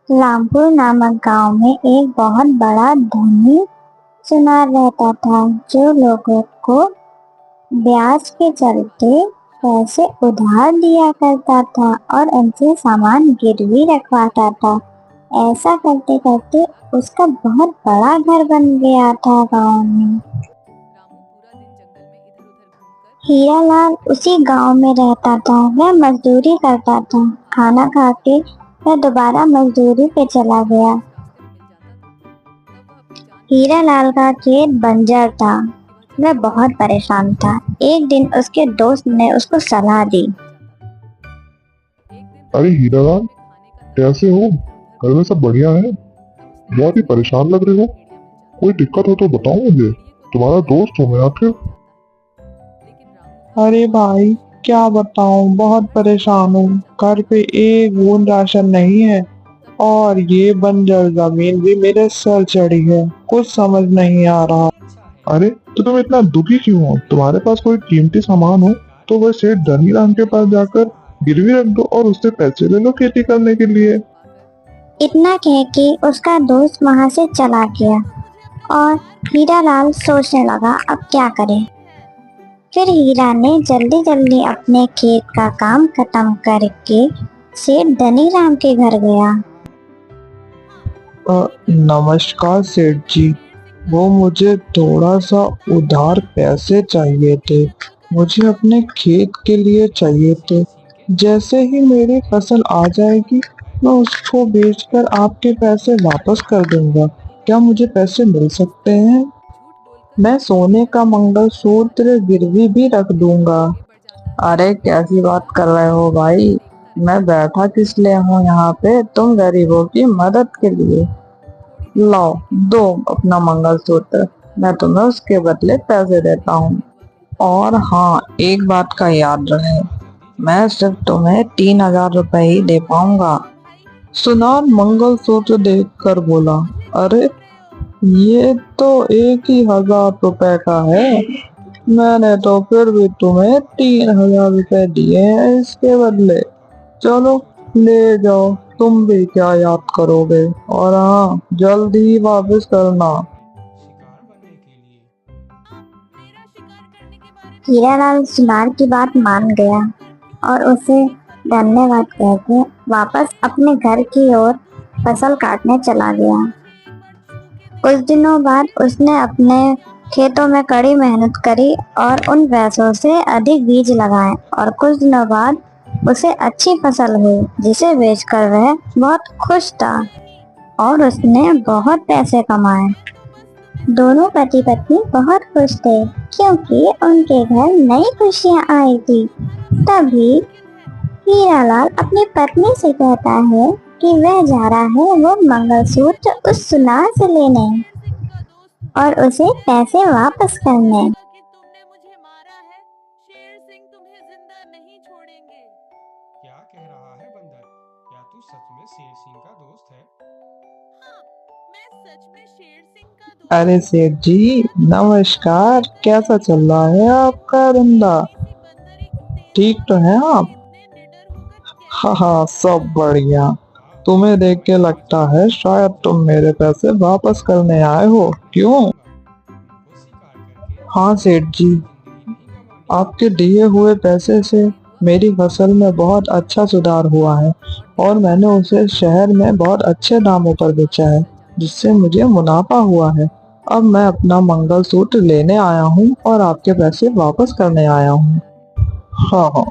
रामपुर नामक गांव में एक बहुत बड़ा धनी सुनार रहता था, जो लोगों को ब्याज के चलते पैसे उधार दिया करता था और उनसे सामान गिरवी रखवाता था। ऐसा करते करते उसका बहुत बड़ा घर बन गया था गांव में। हीरालाल उसी गांव में रहता था। वह मजदूरी करता था। खाना खा के वह दोबारा मजदूरी पे चला गया। हीरालाल का खेत बंजर था। वह बहुत परेशान था। एक दिन उसके दोस्त ने उसको सलाह दी। अरे हीरालाल, कैसे हो? घर में सब बढ़िया है? बहुत ही परेशान लग रहे हो। कोई दिक्कत हो तो बताओ मुझे, तुम्हारा दोस्त हूँ मैं आखिर। अरे भाई, क्या बताऊं, बहुत परेशान हूँ। घर पे एक बूंद राशन नहीं है और ये बंजर जमीन भी मेरे सर चढ़ी है। कुछ समझ नहीं आ रहा। अरे तो तुम इतना दुखी क्यों हो? तुम्हारे पास कोई कीमती सामान हो तो वह सेठ धनीराम के पास जाकर गिरवी रख दो और उससे पैसे ले लो खेती करने के लिए। इतना कह के उसका दोस्त वहां से चला गया और हीरालाल सोचने लगा अब क्या करे। फिर हीरा ने जल्दी जल्दी अपने खेत का काम खत्म करके सेठ धनीराम के घर गया। नमस्कार सेठ जी, वो मुझे थोड़ा सा उधार पैसे चाहिए थे। मुझे अपने खेत के लिए चाहिए थे। जैसे ही मेरी फसल आ जाएगी मैं उसको बेचकर आपके पैसे वापस कर दूंगा। क्या मुझे पैसे मिल सकते हैं? मैं सोने का मंगलसूत्र गिरवी भी रख दूंगा। अरे कैसी बात कर रहे हो भाई? मैं बैठा किस लिए हूँ यहाँ पे? तुम गरीबों की मदद के लिए। लाओ, दो अपना मंगलसूत्र, मैं तुम्हें उसके बदले पैसे देता हूँ। और हाँ, एक बात का याद रहे, मैं सिर्फ तुम्हें 3,000 रुपए ही दे पाऊंगा। सुनार मंगलसूत्र देखकर बोला, अरे ये तो 1,000 रुपए का है। मैंने तो फिर भी तुम्हें 3,000 रुपए दिए हैं इसके बदले। चलो ले जाओ, तुम भी क्या याद करोगे। और हाँ, जल्दी ही वापस करना। हीरालाल सुनार की बात मान गया और उसे धन्यवाद कहकर वापस अपने घर की ओर फसल काटने चला गया। कुछ दिनों बाद उसने अपने खेतों में कड़ी मेहनत करी और उन पैसों से अधिक बीज लगाए और कुछ दिनों बाद उसे अच्छी फसल हुई, जिसे बेचकर वह बहुत खुश था और उसने बहुत पैसे कमाए। दोनों पति पत्नी बहुत खुश थे क्योंकि उनके घर नई खुशियां आई थी। तभी हीरालाल अपनी पत्नी से कहता है कि वह जा रहा है वो मंगलसूत्र उस सुनार से लेने और उसे पैसे वापस करने। क्या कह रहा है बंदर? क्या तू सच में शेर सिंह का दोस्त है? हाँ, मैं सच में शेर सिंह का दोस्त हूँ। अरे सेठ जी, नमस्कार। कैसा चल रहा है आपका धंधा? ठीक तो है आप? हाँ हाँ, सब बढ़िया। तुम्हें देख के लगता है शायद तुम मेरे पैसे वापस करने आए हो, क्यों? हाँ सेठ जी, आपके दिए हुए पैसे से मेरी फसल में बहुत अच्छा सुधार हुआ है और मैंने उसे शहर में बहुत अच्छे दामों पर बेचा है, जिससे मुझे मुनाफा हुआ है। अब मैं अपना मंगलसूत्र लेने आया हूँ और आपके पैसे वापस करने आया हूँ। हाँ हाँ,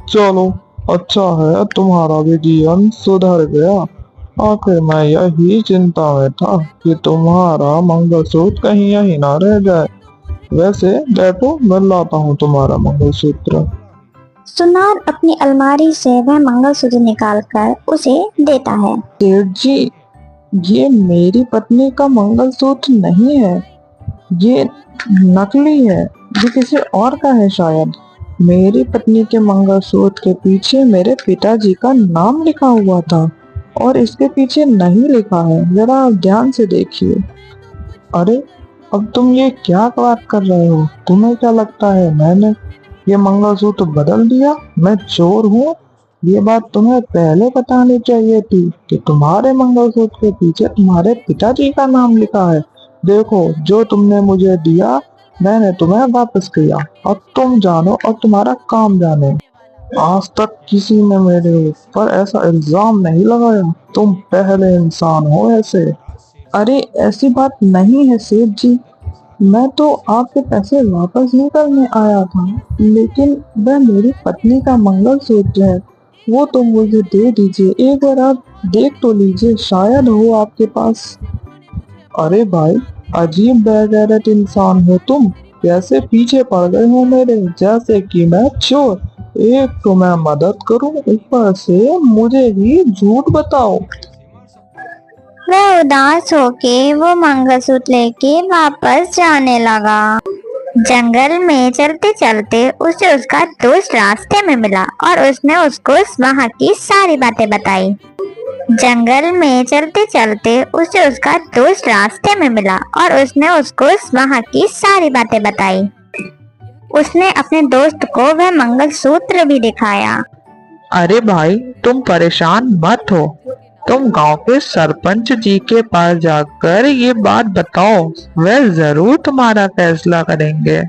चलो, अच्छा है तुम्हारा भी जीवन सुधर गया। आखिर मैं यही चिंता में था कि तुम्हारा मंगलसूत्र कहीं यहीं ना रह जाए। वैसे बैठो, मैं लाता हूँ तुम्हारा मंगलसूत्र। सुनार अपनी अलमारी से वह मंगलसूत्र निकालकर उसे देता है। सेठ जी, ये मेरी पत्नी का मंगलसूत्र नहीं है, ये नकली है। ये किसी और का है शायद। मेरी पत्नी के मंगलसूत्र के पीछे मेरे पिताजी का नाम लिखा हुआ था और इसके पीछे नहीं लिखा है। जरा आप ध्यान से देखिए। अरे, अब तुम ये क्या बात कर रहे हो? तुम्हें क्या लगता है मैंने ये मंगलसूत्र बदल दिया? मैं चोर हूँ? ये बात तुम्हें पहले बतानी चाहिए थी कि तुम्हारे मंगलसूत्र के पीछे तुम्हारे पिताजी का नाम लिखा है। देखो, जो तुमने मुझे दिया मैंने तुम्हें वापस किया। अब तुम जानो और तुम्हारा काम जाने। आज तक किसी ने मेरे ऊपर ऐसा इल्जाम नहीं लगाया। तुम पहले इंसान हो ऐसे। अरे ऐसी बात नहीं है सेठ जी, मैं तो आपके पैसे वापस नहीं करने आया था, लेकिन वह मेरी पत्नी का मंगलसूत्र है, वो तो मुझे दे दीजिए। एक बार आप देख तो लीजिए, शायद हो आपके पास। अरे भाई, अजीब बेगैरत इंसान हो तुम। कैसे पीछे पड़ गए हो मेरे, जैसे कि मैं चोर। एक तो मैं मदद करूं, ऊपर से मुझे ही झूठ बताओ। वह उदास होके वो मंगलसूत्र लेके वापस जाने लगा। जंगल में चलते चलते उसे उसका दोस्त रास्ते में मिला और उसने उसको वहाँ की सारी बातें बताई। जंगल में चलते चलते उसे उसका दोस्त रास्ते में मिला और उसने उसको वहाँ की सारी बातें बताई। उसने अपने दोस्त को वह मंगलसूत्र भी दिखाया। अरे भाई, तुम परेशान मत हो। तुम गांव के सरपंच जी के पास जाकर ये बात बताओ, वे जरूर तुम्हारा फैसला करेंगे।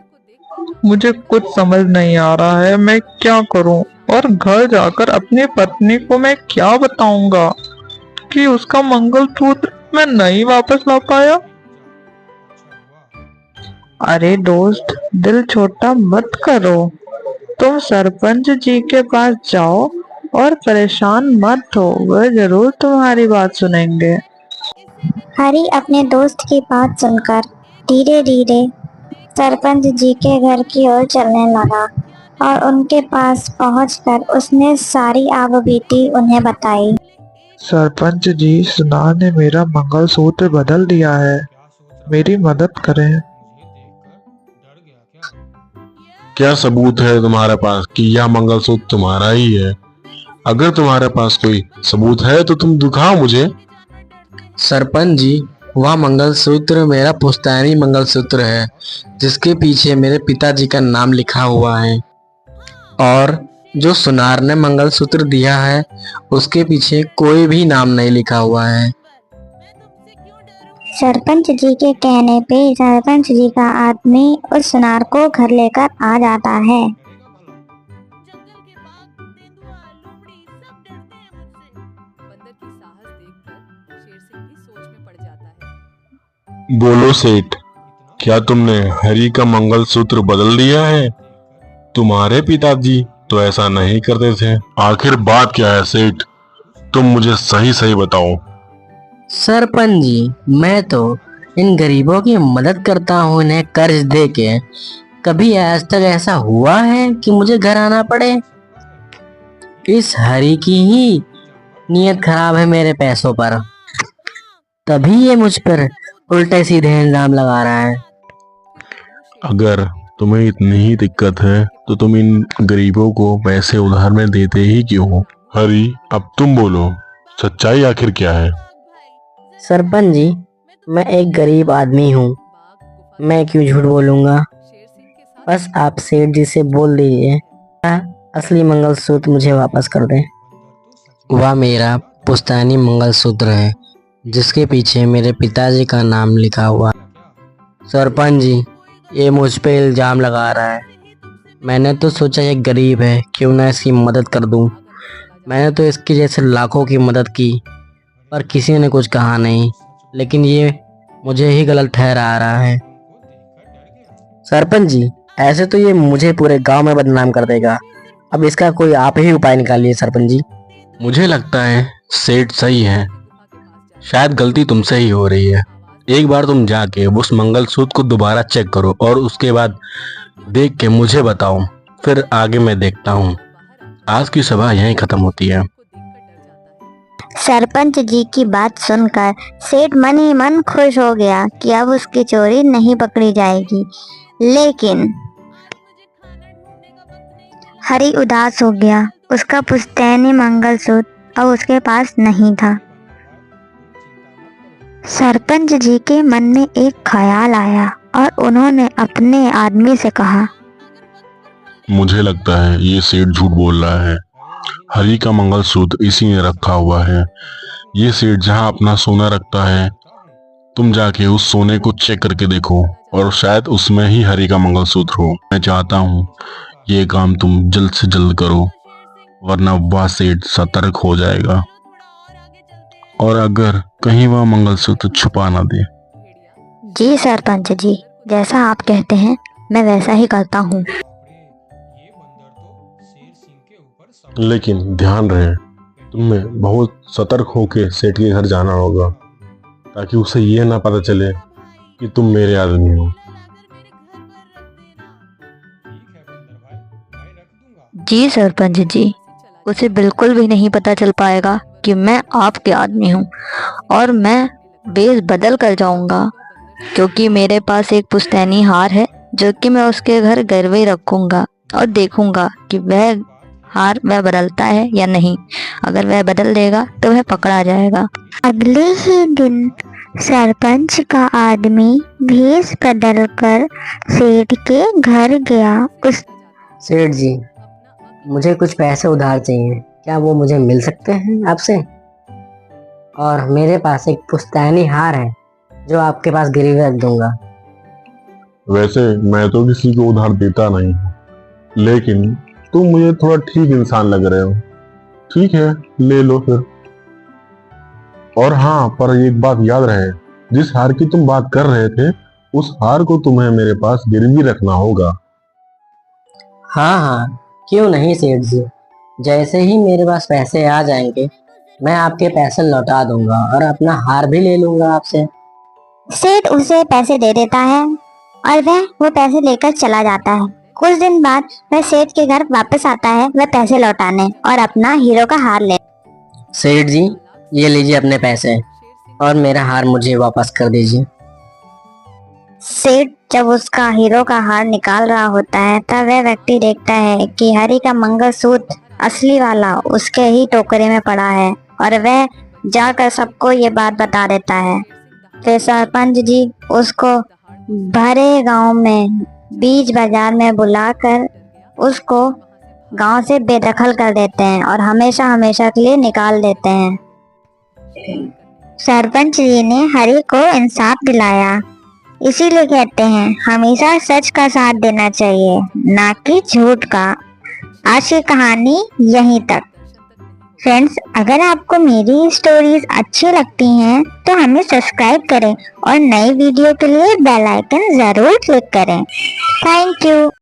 मुझे कुछ समझ नहीं आ रहा है, मैं क्या करूं? और घर जाकर अपनी पत्नी को मैं क्या बताऊंगा कि उसका मंगलसूत्र मैं नहीं वापस ला पाया? अरे दोस्त, दिल छोटा मत करो। तुम सरपंच जी के पास जाओ और परेशान मत हो, वह जरूर तुम्हारी बात सुनेंगे। हरी अपने दोस्त की बात सुनकर धीरे धीरे सरपंच जी के घर की ओर चलने लगा और उनके पास पहुंचकर उसने सारी आबीती उन्हें बताई। सरपंच जी, सुना ने मेरा मंगलसूत्र बदल दिया है, मेरी मदद करें। क्या सबूत है तुम्हारे पास कि यह मंगलसूत्र तुम्हारा ही है? अगर तुम्हारे पास कोई सबूत है तो तुम दिखाओ मुझे। सरपंच जी, वह मंगलसूत्र मेरा पुश्तैनी मंगलसूत्र है, जिसके पीछे मेरे पिताजी का नाम लिखा हुआ है। और जो सुनार ने मंगलसूत्र दिया है, उसके पीछे कोई भी नाम नहीं लिखा हुआ है। सरपंच जी के कहने पे सरपंच जी का आदमी उस सुनार को घर लेकर आ जाता है। बोलो सेठ, क्या तुमने हरी का मंगलसूत्र बदल दिया है? तुम्हारे पिताजी तो ऐसा नहीं करते थे। आखिर बात क्या है सेठ? तुम मुझे सही सही बताओ। सरपंच जी, मैं तो इन गरीबों की मदद करता हूँ, इन्हें कर्ज दे के। कभी आज तक ऐसा हुआ है कि मुझे घर आना पड़े? इस हरी की ही नीयत खराब है मेरे पैसों पर, तभी ये मुझ पर उल्टे सीधे इल्जाम लगा रहा है। अगर तुम्हें इतनी ही दिक्कत है तो तुम इन गरीबों को पैसे उधार में देते ही क्यों हो? हरी, अब तुम बोलो, सच्चाई आखिर क्या है? सरपंच जी, मैं एक गरीब आदमी हूँ, मैं क्यों झूठ बोलूँगा। बस आप सेठ जी से बोल दीजिए, असली मंगलसूत्र मुझे वापस कर दें। वह मेरा पुश्तैनी मंगलसूत्र है, जिसके पीछे मेरे पिताजी का नाम लिखा हुआ है। सरपंच जी, ये मुझ पे इल्जाम लगा रहा है। मैंने तो सोचा ये गरीब है, क्यों ना इसकी मदद कर दूं। मैंने तो इसके जैसे लाखों की मदद की, पर किसी ने कुछ कहा नहीं, लेकिन ये मुझे ही गलत ठहरा रहा है। सरपंच जी, ऐसे तो ये मुझे पूरे गांव में बदनाम कर देगा। अब इसका कोई आप ही उपाय निकालिए सरपंच जी। मुझे लगता है सेठ सही है, शायद गलती तुमसे ही हो रही है। एक बार तुम जाके उस मंगलसूत्र को दोबारा चेक करो और उसके बाद देख के मुझे बताओ, फिर आगे मैं देखता हूँ। आज की सभा यहीं खत्म होती है। सरपंच जी की बात सुनकर सेठ मन ही मन खुश हो गया कि अब उसकी चोरी नहीं पकड़ी जाएगी, लेकिन हरी उदास हो गया। उसका पुश्तैनी मंगलसूत्र अब उसके पास नहीं था। सरपंच जी के मन में एक ख्याल आया और उन्होंने अपने आदमी से कहा, मुझे लगता है ये सेठ झूठ बोल रहा है। हरी का मंगलसूत्र इसी में रखा हुआ है। ये सेठ जहाँ अपना सोना रखता है, तुम जाके उस सोने को चेक करके देखो और शायद उसमें ही हरी का मंगलसूत्र हो। मैं चाहता हूँ ये काम तुम जल्द से जल्द करो, वरना वह सेठ सतर्क हो जाएगा और अगर कहीं वह मंगलसूत्र छुपा ना दे। जी सरपंच जी, जैसा आप कहते हैं मैं वैसा ही करता हूँ। ये बंदर तो शेर सिंह के ऊपर सवार लेकिन ध्यान रहे, तुम्हें बहुत सतर्क होके सेठ के घर जाना होगा, ताकि उसे ये ना पता चले कि तुम मेरे आदमी हो। ठीक है बंदर भाई, मैं रख दूंगा। जी सरपंच जी, उसे बिल्कुल भी नहीं पता चल पाएगा कि मैं आपके आदमी हूँ और मैं वेश बदल कर जाऊंगा, क्योंकि मेरे पास एक पुश्तैनी हार है जो कि मैं उसके घर गिरवे रखूंगा और देखूंगा कि वह हार वह बदलता है या नहीं। अगर वह बदल देगा तो वह पकड़ा जाएगा। अगले ही दिन सरपंच का आदमी भेष बदलकर सेठ के घर गया। उस सेठ जी, मुझे कुछ पैसे उधार चाहिए, क्या वो मुझे मिल सकते हैं आपसे? और मेरे पास एक पुश्तैनी हार है जो आपके पास गिरवी रख दूंगा। वैसे मैं तो किसी को उधार देता नहीं, लेकिन तुम मुझे थोड़ा ठीक इंसान लग रहे हो। ठीक है, ले लो फिर। और हाँ, पर एक बात याद रहे, जिस हार की तुम बात कर रहे थे, उस हार को तुम्हें मेरे पास गिरवी रखना होगा। हाँ हाँ, क्यों नहीं सेठ जी, जैसे ही मेरे पास पैसे आ जाएंगे मैं आपके पैसे लौटा दूंगा और अपना हार भी ले लूंगा आपसे। सेठ उसे पैसे दे देता है और वह वो पैसे लेकर चला जाता है। कुछ दिन बाद वह सेठ के घर वापस आता है, वह पैसे लौटाने और अपना हीरो का हार ले। सेठ जी, ये लीजिए अपने पैसे और मेरा हार मुझे वापस कर दीजिए। सेठ जब उसका हीरो का हार निकाल रहा होता है तब वह व्यक्ति देखता है कि हरी का मंगलसूत्र असली वाला उसके ही टोकरे में पड़ा है और वह जाकर सबको ये बात बता देता है। फिर सरपंच जी उसको भरे गांव में बीच बाजार में बुलाकर उसको गांव से बेदखल कर देते हैं और हमेशा हमेशा के लिए निकाल देते हैं। सरपंच जी ने हरी को इंसाफ दिलाया, इसीलिए कहते हैं हमेशा सच का साथ देना चाहिए, ना कि झूठ का। आज की कहानी यहीं तक। फ्रेंड्स, अगर आपको मेरी स्टोरीज अच्छी लगती हैं तो हमें सब्सक्राइब करें और नई वीडियो के लिए बेल आइकन जरूर क्लिक करें। Thank you.